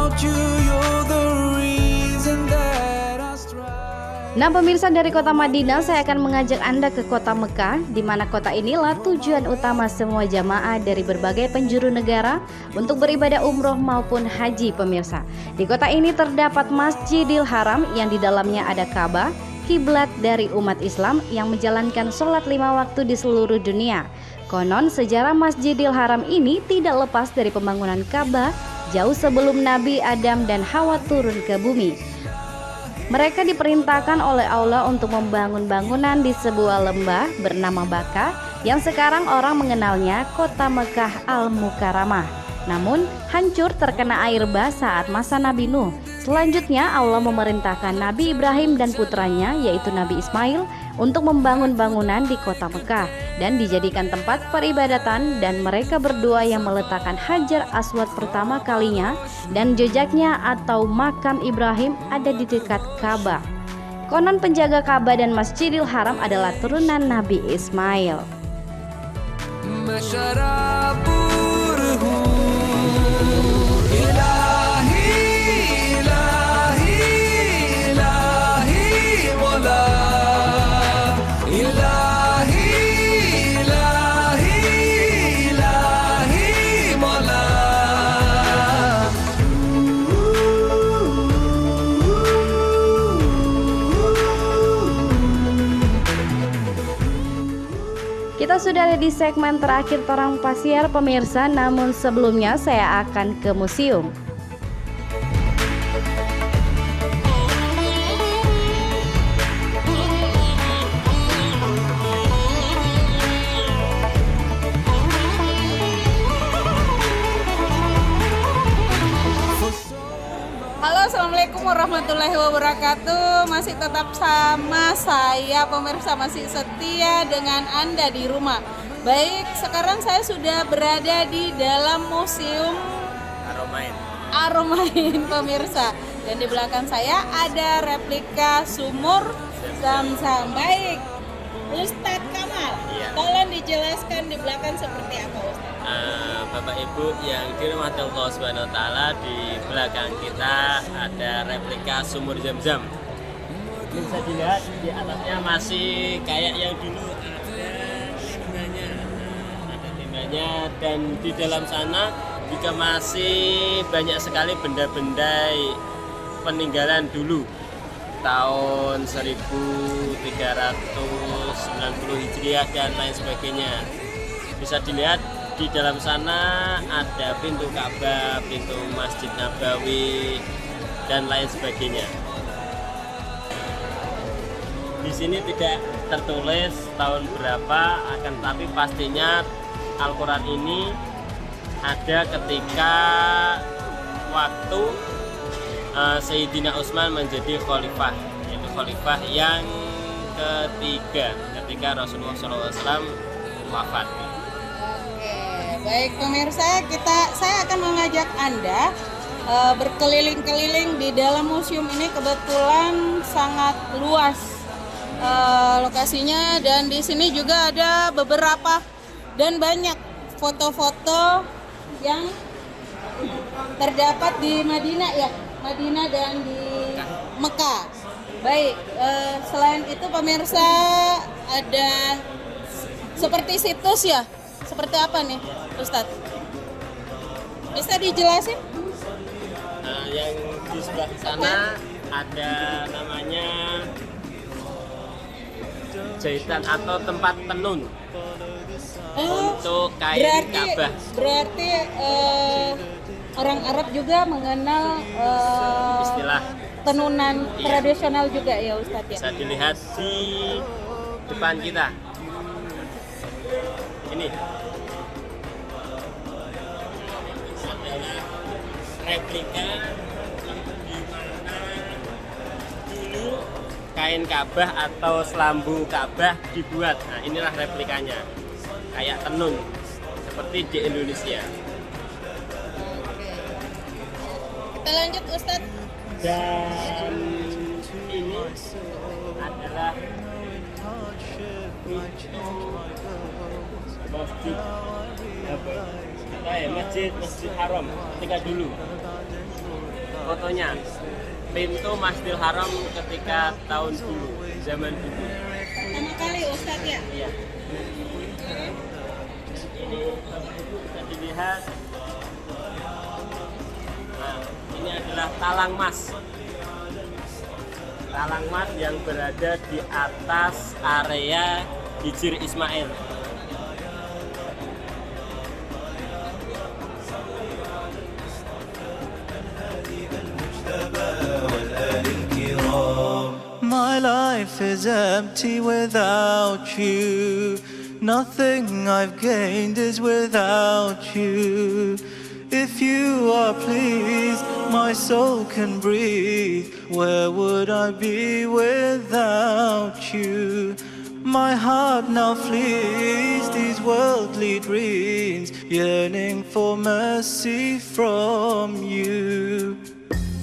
without you, you're the reason that I strive. Nah pemirsa, dari kota Madinah saya akan mengajak Anda ke kota Mekah, di mana kota inilah tujuan utama semua jamaah dari berbagai penjuru negara untuk beribadah umroh maupun haji pemirsa. Di kota ini terdapat Masjidil Haram yang di dalamnya ada Ka'bah, kiblat dari umat Islam yang menjalankan sholat 5 waktu di seluruh dunia. Konon sejarah Masjidil Haram ini tidak lepas dari pembangunan Ka'bah jauh sebelum Nabi Adam dan Hawa turun ke bumi. Mereka diperintahkan oleh Allah untuk membangun bangunan di sebuah lembah bernama Baka yang sekarang orang mengenalnya kota Mekah Al-Mukarramah. Namun hancur terkena air bah saat masa Nabi Nuh. Selanjutnya Allah memerintahkan Nabi Ibrahim dan putranya yaitu Nabi Ismail untuk membangun bangunan di kota Mekah dan dijadikan tempat peribadatan, dan mereka berdua yang meletakkan Hajar Aswad pertama kalinya, dan jejaknya atau makam Ibrahim ada di dekat Ka'bah. Konon penjaga Ka'bah dan Masjidil Haram adalah turunan Nabi Ismail. Kita sudah ada di segmen terakhir Torang Pasiar pemirsa, namun sebelumnya saya akan ke museum. Halo, assalamualaikum warahmatullahi wabarakatuh. Masih tetap sama saya pemirsa, masih setia dengan Anda di rumah. Baik, sekarang saya sudah berada di dalam museum Aromain pemirsa. Dan di belakang saya ada replika sumur Zam-Zam. Baik, Ustadz Kamal, tolong dijelaskan di belakang seperti apa Ustadz? Bapak Ibu yang dirahmati Allah Subhanahu wa taala, di belakang kita ada replika sumur Zam-Zam. Bisa dilihat di atasnya masih kayak yang dulu ada timbanya, dan di dalam sana juga masih banyak sekali benda-benda peninggalan dulu tahun 1390 Hijriah dan lain sebagainya. Bisa dilihat di dalam sana ada pintu Ka'bah, pintu Masjid Nabawi, dan lain sebagainya. Di sini tidak tertulis tahun berapa, akan tapi pastinya Al-Quran ini ada ketika waktu Sayyidina Utsman menjadi khalifah, yaitu khalifah yang ketiga ketika Rasulullah SAW wafat. Baik pemirsa, saya akan mengajak Anda berkeliling-keliling di dalam museum ini. Kebetulan sangat luas lokasinya, dan di sini juga ada beberapa dan banyak foto-foto yang terdapat di Madinah dan di Mekah. Baik, selain itu pemirsa ada seperti situs ya. Seperti apa nih Ustadz? Bisa dijelasin? Yang di sebelah sana ada namanya jahitan atau tempat tenun untuk kain Ka'bah. Berarti orang Arab juga mengenal istilah tenunan tradisional juga ya Ustadz ya? Bisa dilihat di depan kita. Ini adalah replika di mana dulu kain Ka'bah atau selambu Ka'bah dibuat. Nah, inilah replikanya, kayak tenun seperti di Indonesia. Kita lanjut Ustadz. Dan ini adalah Masjid Haram ketika dulu. fotonya pintu Masjidil Haram ketika tahun dulu, zaman dulu. Pertama kali Ustadz ya? Iya. Ini bisa dilihat. Nah, ini adalah talang mas. Talang mas yang berada di atas area Hijir Ismail. My life is empty without you. Nothing I've gained is without you. If you are pleased, my soul can breathe. Where would I be without you? My heart now flees these worldly dreams, yearning for mercy from you.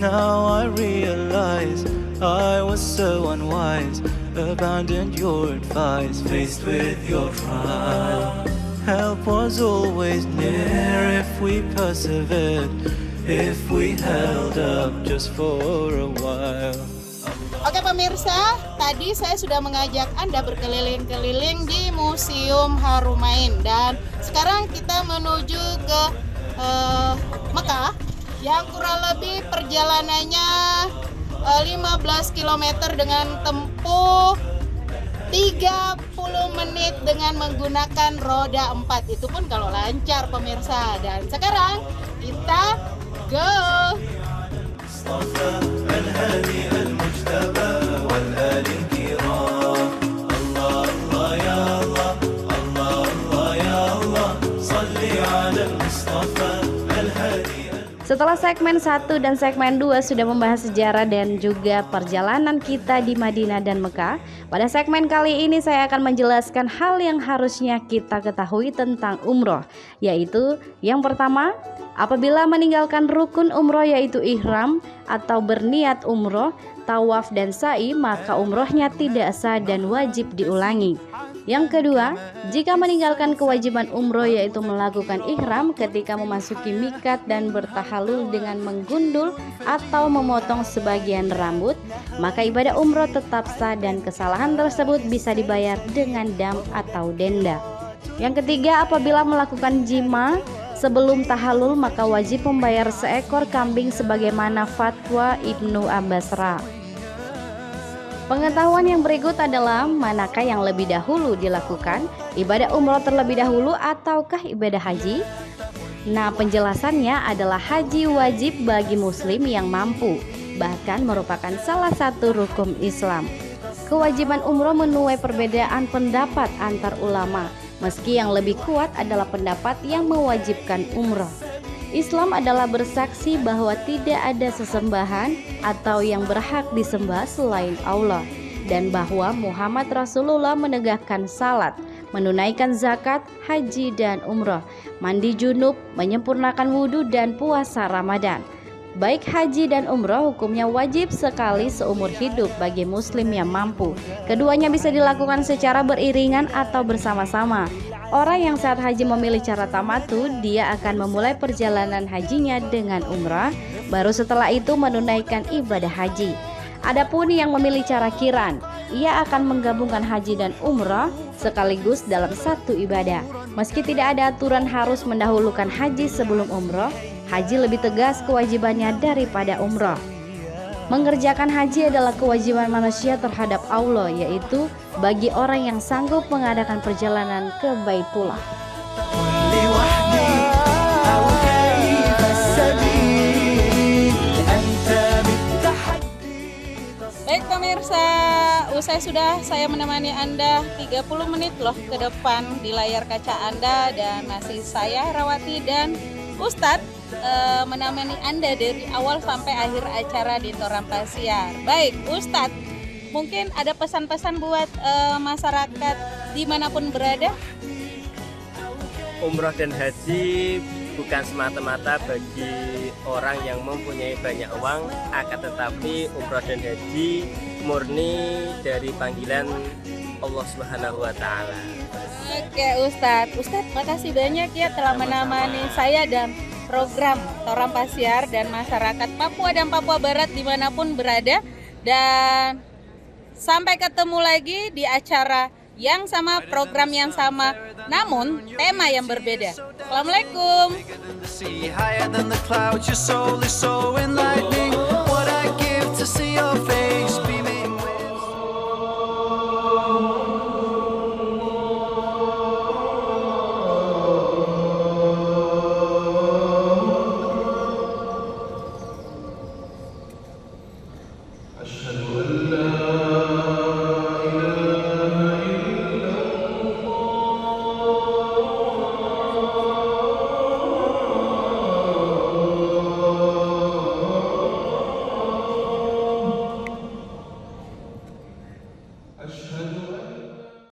Now I realize I was so unwise, abandoned your advice, faced with your trial. Help was always near if we persevered, if we held up just for a while. Oke pemirsa, tadi saya sudah mengajak Anda berkeliling-keliling di Museum Harumain. Dan sekarang kita menuju ke Mekah yang kurang lebih perjalanannya 15 km dengan tempuh 30 menit dengan menggunakan roda 4. Itu pun kalau lancar pemirsa. Dan sekarang kita go. Setelah segmen 1 dan segmen 2 sudah membahas sejarah dan juga perjalanan kita di Madinah dan Mekah, pada segmen kali ini saya akan menjelaskan hal yang harusnya kita ketahui tentang umroh, yaitu yang pertama, apabila meninggalkan rukun umroh yaitu ihram atau berniat umroh, tawaf dan sa'i, maka umrohnya tidak sah dan wajib diulangi. Yang kedua, jika meninggalkan kewajiban umroh yaitu melakukan ihram ketika memasuki mikat dan bertahalul dengan menggundul atau memotong sebagian rambut, maka ibadah umroh tetap sah dan kesalahan tersebut bisa dibayar dengan dam atau denda. Yang ketiga, apabila melakukan jima sebelum tahalul maka wajib membayar seekor kambing sebagaimana fatwa Ibnu Abbasra. Pengetahuan yang berikut adalah manakah yang lebih dahulu dilakukan, ibadah umroh terlebih dahulu ataukah ibadah haji? Nah, penjelasannya adalah haji wajib bagi muslim yang mampu, bahkan merupakan salah satu rukun Islam. Kewajiban umroh menuai perbedaan pendapat antar ulama, meski yang lebih kuat adalah pendapat yang mewajibkan umroh. Islam adalah bersaksi bahwa tidak ada sesembahan atau yang berhak disembah selain Allah, dan bahwa Muhammad Rasulullah menegakkan salat, menunaikan zakat, haji dan umroh, mandi junub, menyempurnakan wudhu dan puasa Ramadan. Baik haji dan umroh hukumnya wajib sekali seumur hidup bagi muslim yang mampu. Keduanya bisa dilakukan secara beriringan atau bersama-sama. Orang yang saat haji memilih cara tamattu, dia akan memulai perjalanan hajinya dengan umrah, baru setelah itu menunaikan ibadah haji. Adapun yang memilih cara qiran, ia akan menggabungkan haji dan umrah sekaligus dalam satu ibadah. Meski tidak ada aturan harus mendahulukan haji sebelum umrah, haji lebih tegas kewajibannya daripada umrah. Mengerjakan haji adalah kewajiban manusia terhadap Allah, yaitu bagi orang yang sanggup mengadakan perjalanan ke Baitullah. Baik pemirsa, usai sudah saya menemani Anda 30 menit loh ke depan di layar kaca Anda, dan masih saya Herawati dan Ustadz menemani Anda dari awal sampai akhir acara di Toran Pasiar. Baik Ustadz, mungkin ada pesan-pesan buat masyarakat dimanapun berada? Umroh dan haji bukan semata-mata bagi orang yang mempunyai banyak uang, akan tetapi umroh dan haji murni dari panggilan Allah Subhanahu wa Ta'ala. Oke Ustadz, makasih banyak ya telah menemani saya dan program Toram Pasiar dan masyarakat Papua dan Papua Barat dimanapun berada. Dan sampai ketemu lagi di acara yang sama, program yang sama, namun tema yang berbeda. Assalamualaikum. Higher than the clouds, your soul is so enlightening. What I give to see your face beaming with. أشهد